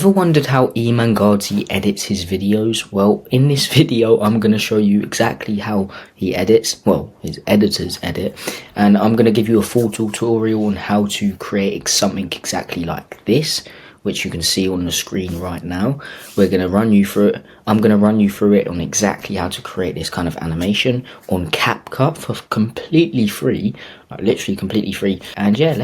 Ever wondered how Iman Gadzhi edits his videos? Well, in this video, I'm going to show you exactly how he edits, well, his editors edit, and I'm going to give you a full tutorial on how to create something exactly like this, which you can see on the screen right now. We're going to run you through it. I'm going to run you through it on exactly how to create this kind of animation on Capcut for completely free, like literally completely free. And yeah,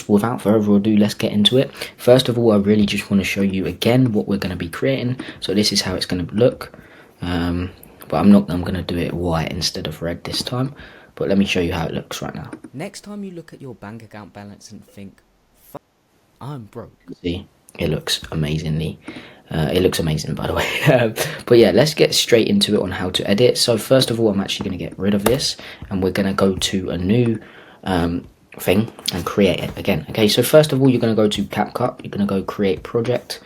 without further ado, let's get into it. First of all, I really just want to show you again what we're going to be creating. So this is how it's going to look. But I'm going to do it white instead of red this time. But let me show you how it looks right now. Next time you look at your bank account balance and think, I'm broke. See, it looks amazingly. It looks amazing, by the way. But yeah, let's get straight into it on how to edit. So first of all, I'm actually going to get rid of this, and we're going to go to a new thing and create it again. Okay, so first of all, you're going to go to Capcut. You're going to go create project,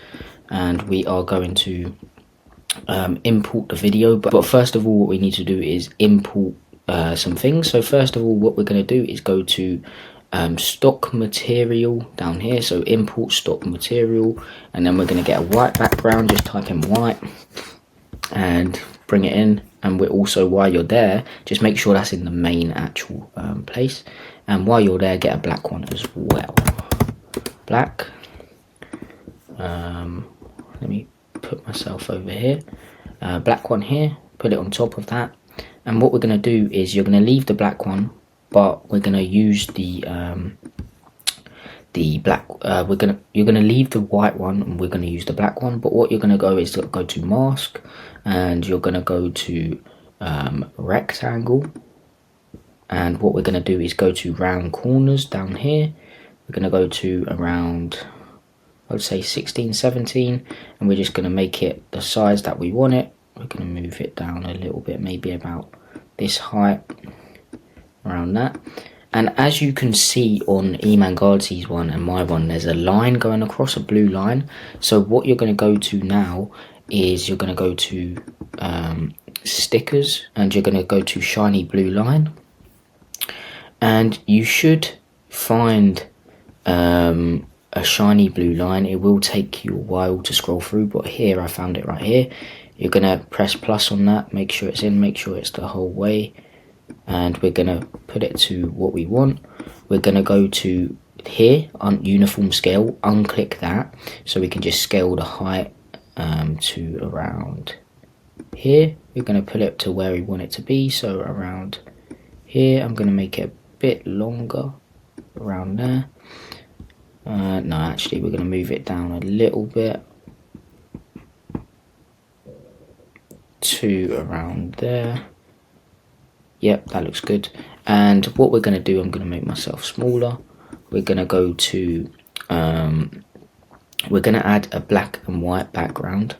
and we are going to import the video. But first of all, what we need to do is import some things. So first of all, what we're going to do is go to stock material down here, so import stock material, and then we're going to get a white background. Just type in white and bring it in, and we're also, while you're there, just make sure that's in the main actual place, and while you're there, get a black one as well. Black. Let me put myself over here. Black one here, put it on top of that, and what we're going to do is you're going to leave the black one, but we're going to use the black, you're going to leave the white one, and we're going to use the black one. But what you're going to go is go to mask, and you're going to go to rectangle, and what we're going to do is go to round corners down here. We're going to go to around, I would say 16, 17, and we're just going to make it the size that we want it. We're going to move it down a little bit, maybe about this height, around that. And as you can see on Iman Gadzhi's one and my one, there's a line going across, a blue line. So what you're going to go to now is you're going to go to stickers, and you're going to go to shiny blue line, and you should find a shiny blue line. It will take you a while to scroll through, but here I found it right here. You're going to press plus on that, make sure it's in, make sure it's the whole way, and we're going to put it to what we want. We're going to go to here on uniform scale, unclick that, so we can just scale the height to around here. We're going to put it to where we want it to be, so around here. I'm going to make it a bit longer, around there. No, actually we're going to move it down a little bit to around there. Yep, that looks good. And what we're going to do, I'm going to make myself smaller. We're going to go to we're going to add a black and white background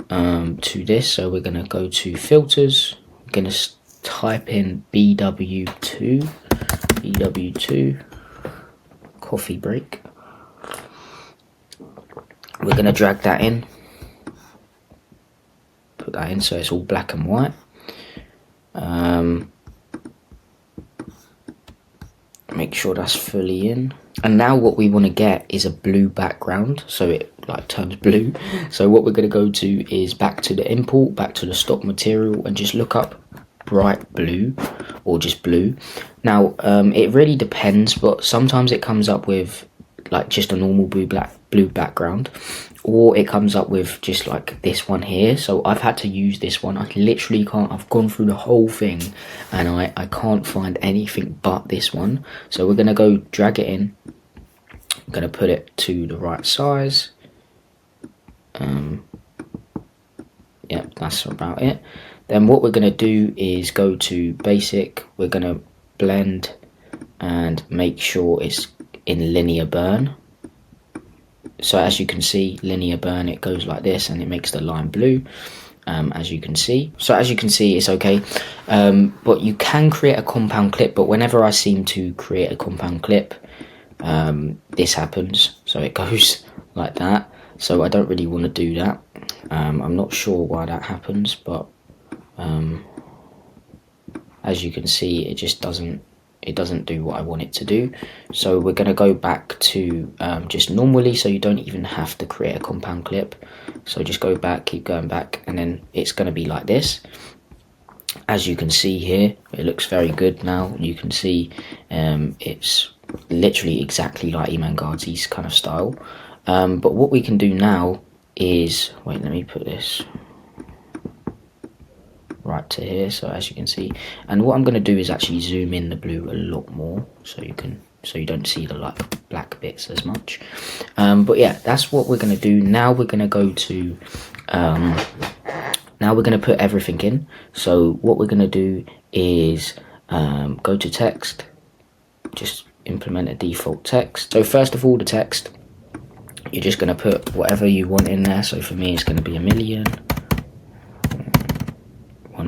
to this. So we're going to go to filters. We're going to type in BW2 coffee break. We're going to drag that in, put that in so it's all black and white. Make sure that's fully in, and now what we want to get is a blue background, so it like turns blue. So what we're going to go to is back to the import, back to the stock material, and just look up bright blue or just blue. Now it really depends, but sometimes it comes up with like just a normal blue background, or it comes up with just like this one here. So I've had to use this one. I literally can't, I've gone through the whole thing and I can't find anything but this one. So we're going to go drag it in. I'm going to put it to the right size. Yep, that's about it. Then what we're going to do is go to basic. We're going to blend and make sure it's in linear burn. So as you can see, linear burn, it goes like this, and it makes the line blue, as you can see. So as you can see, it's okay. But you can create a compound clip, but whenever I seem to create a compound clip, this happens. So it goes like that. So I don't really want to do that. I'm not sure why that happens, but as you can see, it just doesn't it doesn't do what I want it to do. So we're going to go back to just normally, so you don't even have to create a compound clip. So just go back, keep going back, and then it's going to be like this. As you can see here, it looks very good now. You can see it's literally exactly like Iman Gadzhi's kind of style. But what we can do now is, wait, let me put this right to here, so as you can see, and what I'm going to do is actually zoom in the blue a lot more, so you don't see the like black bits as much. But yeah, that's what we're going to do. Now we're going to go to now we're going to put everything in. So what we're going to do is go to text, just implement a default text. So first of all, the text, you're just going to put whatever you want in there. So for me, it's going to be 1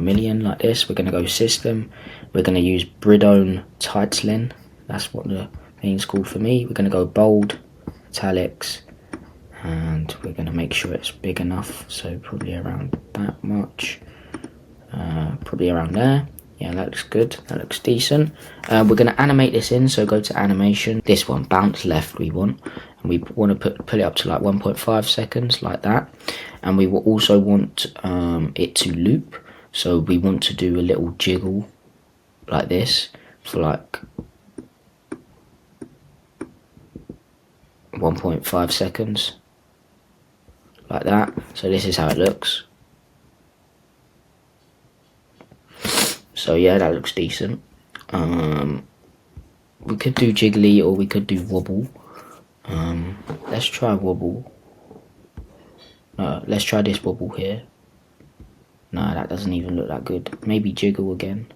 million, like this. We're going to go system. We're going to use Bridone Titlein. That's what the thing's called for me. We're going to go bold, italics, and we're going to make sure it's big enough, so probably around that much, probably around there. Yeah, that looks good, that looks decent. We're going to animate this in, so go to animation, this one, bounce left we want, and we want to put it up to like 1.5 seconds, like that. And we will also want it to loop, so we want to do a little jiggle like this for like 1.5 seconds. Like that. So this is how it looks. So yeah, that looks decent. We could do jiggly or we could do wobble. Let's try wobble. Let's try this wobble here. No, that doesn't even look that good. Maybe jiggle again.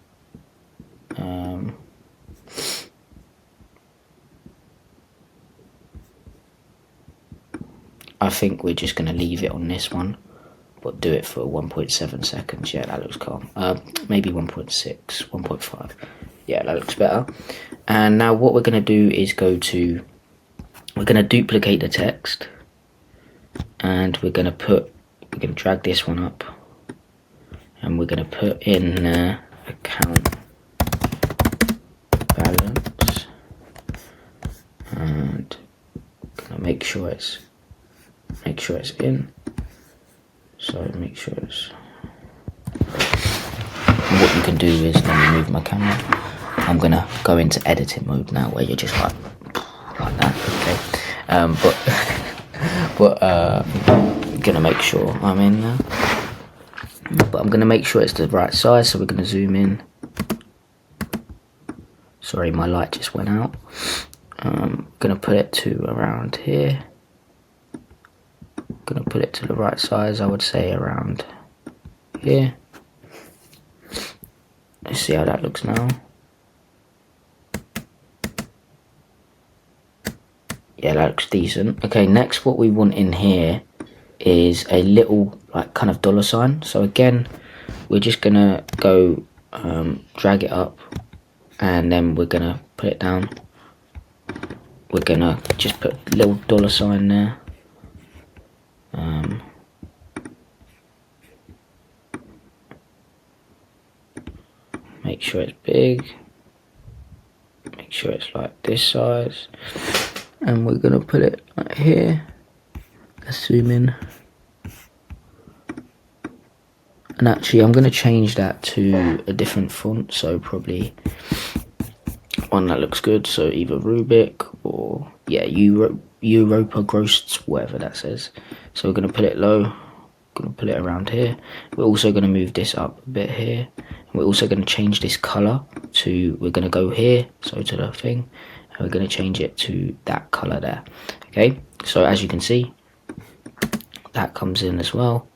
I think we're just going to leave it on this one, but do it for 1.7 seconds. Yeah, that looks calm. Maybe 1.6, 1.5. Yeah, that looks better. And now what we're going to do is we're going to duplicate the text, and we're going to drag this one up, and we're going to put in account balance, and going to make sure it's in. So make sure it's. And what you can do is, let me move my camera. I'm gonna go into editing mode now, where you're just like that. Okay. But I'm gonna make sure I'm in now. But I'm gonna make sure it's the right size. So we're gonna zoom in. Sorry, my light just went out. Gonna put it to around here. Gonna put it to the right size, I would say around here. Let's see how that looks now. Yeah, that looks decent. Okay, next what we want in here is a little like kind of dollar sign. So again, we're just gonna go drag it up, and then we're gonna put it down. We're gonna just put a little dollar sign there. Make sure it's big, make sure it's like this size, and we're gonna put it right here. Let's zoom in, and actually I'm gonna change that to a different font, so probably one that looks good, so either Rubik or yeah, Europa Gross, whatever that says. So we're gonna put it low, gonna put it around here. We're also gonna move this up a bit here. We're also going to change this color to, we're going to go here, so to the thing, and we're going to change it to that color there. Okay, so as you can see, that comes in as well,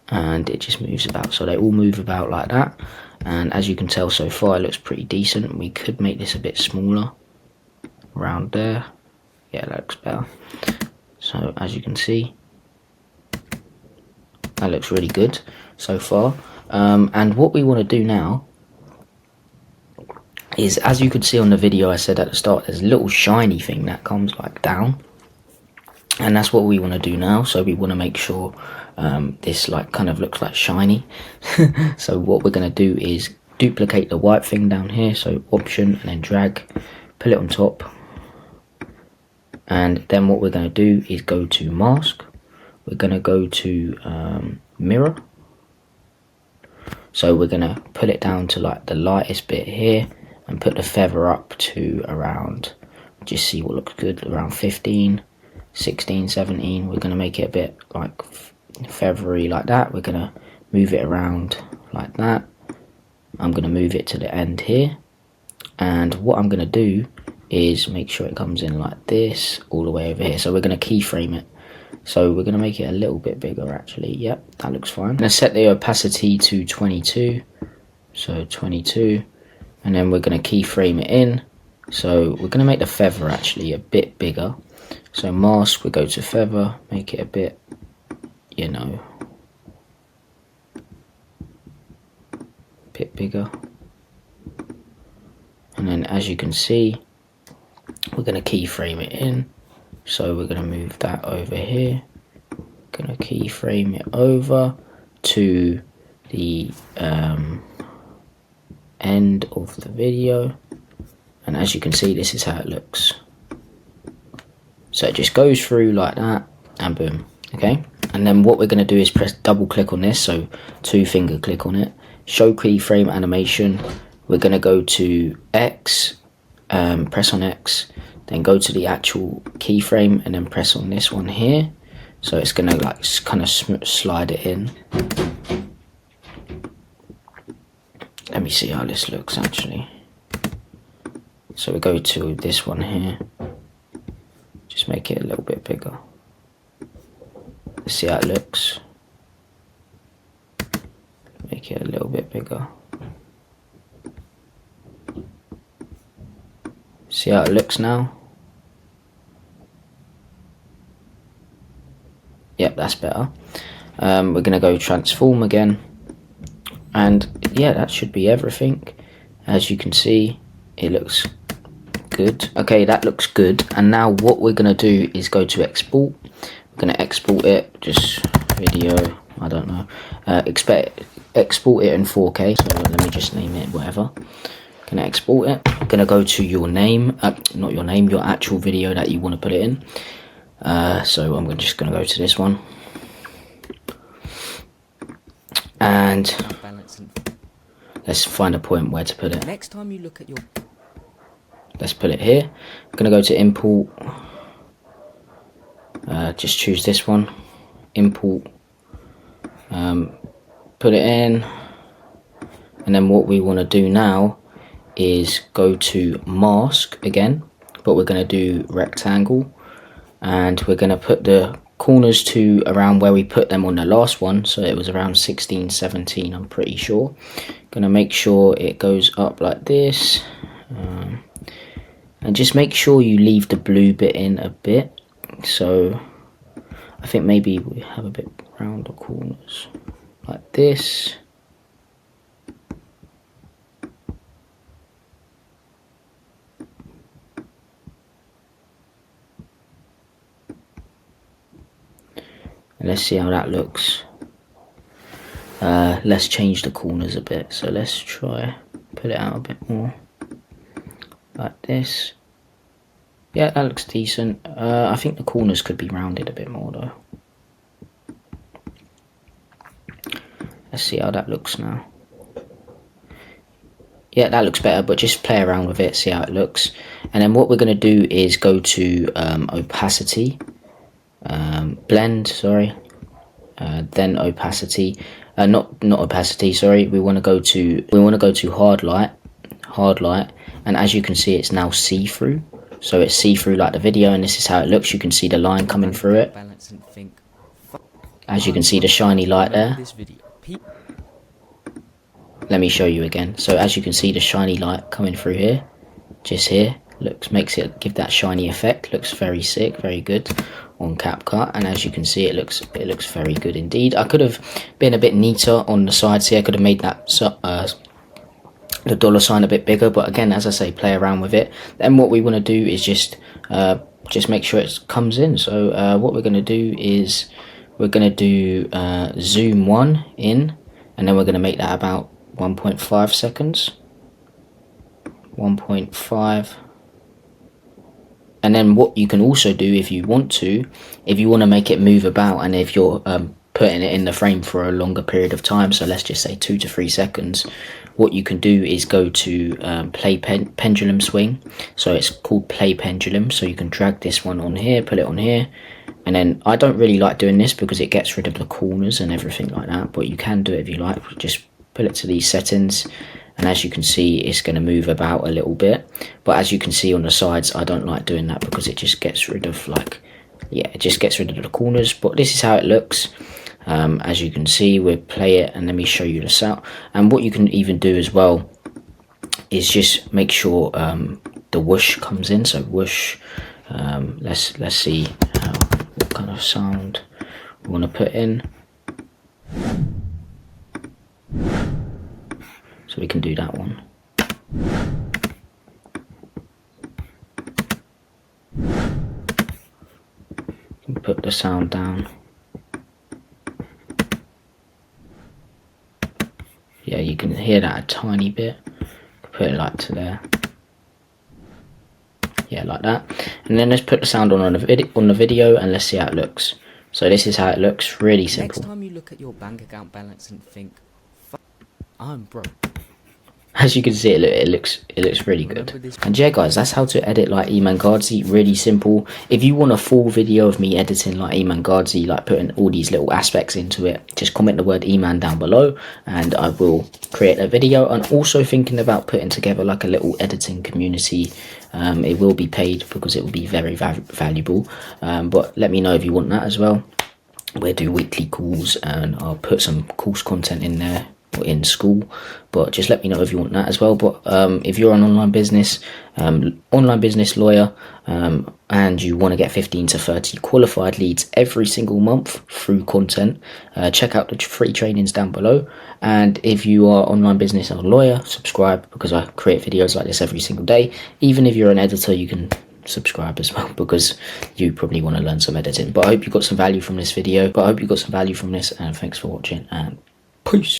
and it just moves about. So they all move about like that, and as you can tell so far, it looks pretty decent. We could make this a bit smaller around there. Yeah, that looks better. So as you can see, that looks really good so far. And what we want to do now is, as you could see on the video I said at the start, there's a little shiny thing that comes like down, and that's what we want to do now. So we want to make sure this like kind of looks like shiny. So what we're going to do is duplicate the white thing down here, so option and then drag, pull it on top, and then what we're going to do is go to mask. We're going to go to mirror, so we're going to pull it down to like the lightest bit here and put the feather up to around, just see what looks good, around 15, 16, 17. We're going to make it a bit like feathery like that. We're going to move it around like that. I'm going to move it to the end here, and what I'm going to do is make sure it comes in like this all the way over here. So we're going to keyframe it, so we're going to make it a little bit bigger actually. Yep, that looks fine. I'm going to set the opacity to 22, so 22, and then we're going to keyframe it in. So we're going to make the feather actually a bit bigger. So mask, we go to feather, make it a bit, you know, bit bigger. And then as you can see, we're going to keyframe it in. So we're going to move that over here. Going to keyframe it over to the end of the video. And as you can see, this is how it looks. So it just goes through like that, and boom. Okay. And then what we're going to do is press double click on this. So 2-finger click on it. Show keyframe animation. We're going to go to X, press on X, then go to the actual keyframe and then press on this one here. So it's going to like kind of slide it in. Let me see how this looks actually. So we go to this one here, just make it a little bit bigger. Let's see how it looks. Make it a little bit bigger. See how it looks now? Yep, that's better. We're going to go transform again. And yeah, that should be everything. As you can see, it looks good. Okay, that looks good. And now what we're going to do is go to export. We're going to export it, just video, I don't know. Export it in 4K. So let me just name it whatever. Going to export it. Going to go to your name, not your name, your actual video that you want to put it in. So I'm just going to go to this one. And let's find a point where to put it. Next time you look at your... Let's put it here. I'm going to go to import. Just choose this one. Import. Put it in. And then what we want to do now is go to mask again. But we're going to do rectangle. And we're going to put the corners to around where we put them on the last one. So it was around 16, 17, I'm pretty sure. Going to make sure it goes up like this. And just make sure you leave the blue bit in a bit. So I think maybe we have a bit round the corners like this. And let's see how that looks. Let's change the corners a bit. So let's try put it out a bit more like this. Yeah, that looks decent. I think the corners could be rounded a bit more though. Let's see how that looks now. Yeah, that looks better, but just play around with it, see how it looks. And then what we're going to do is go to opacity, blend, sorry, then opacity, not opacity, sorry. We want to go to hard light, and as you can see, it's now see-through. So it's see-through like the video, and this is how it looks. You can see the line coming through it. As you can see the shiny light there. Let me show you again. So as you can see the shiny light coming through here, just here, makes it give that shiny effect. Looks very sick, very good on Capcut, and as you can see, it looks very good indeed. I could have been a bit neater on the sides here. I could have made that the dollar sign a bit bigger, but again, as I say, play around with it. Then what we want to do is just make sure it comes in. So what we're going to do is we're going to do zoom 1 in, and then we're going to make that about 1.5 seconds, 1.5. And then what you can also do if you want to make it move about, and if you're putting it in the frame for a longer period of time, so let's just say 2 to 3 seconds, what you can do is go to play pendulum swing. So it's called play pendulum, so you can drag this one on here, put it on here, and then I don't really like doing this because it gets rid of the corners and everything like that, but you can do it if you like. Just put it to these settings, and as you can see, it's going to move about a little bit. But as you can see on the sides, I don't like doing that because it just gets rid of it just gets rid of the corners. But this is how it looks. As you can see, we'll play it, and let me show you the sound. And what you can even do as well is just make sure the whoosh comes in. So whoosh. Let's see what kind of sound we want to put in. So we can do that one. Put the sound down. Yeah, you can hear that a tiny bit. Put it like to there. Yeah, like that. And then let's put the sound on the video, and let's see how it looks. So this is how it looks. Really simple. Next time you look at your bank account balance and think, I'm broke. As you can see, it looks really good. And yeah, guys, that's how to edit like Iman Gadzhi. Really simple. If you want a full video of me editing like Iman Gadzhi, like putting all these little aspects into it, just comment the word Iman down below, and I will create a video. And also thinking about putting together like a little editing community. It will be paid because it will be very valuable. But let me know if you want that as well. We'll do weekly calls, and I'll put some course content in there in school, but just let me know if you want that as well. But if you're an online business lawyer, and you want to get 15 to 30 qualified leads every single month through content, check out the free trainings down below. And if you are online business or lawyer, subscribe, because I create videos like this every single day. Even if you're an editor, you can subscribe as well, because you probably want to learn some editing. But I hope you got some value from this video, and thanks for watching, and peace.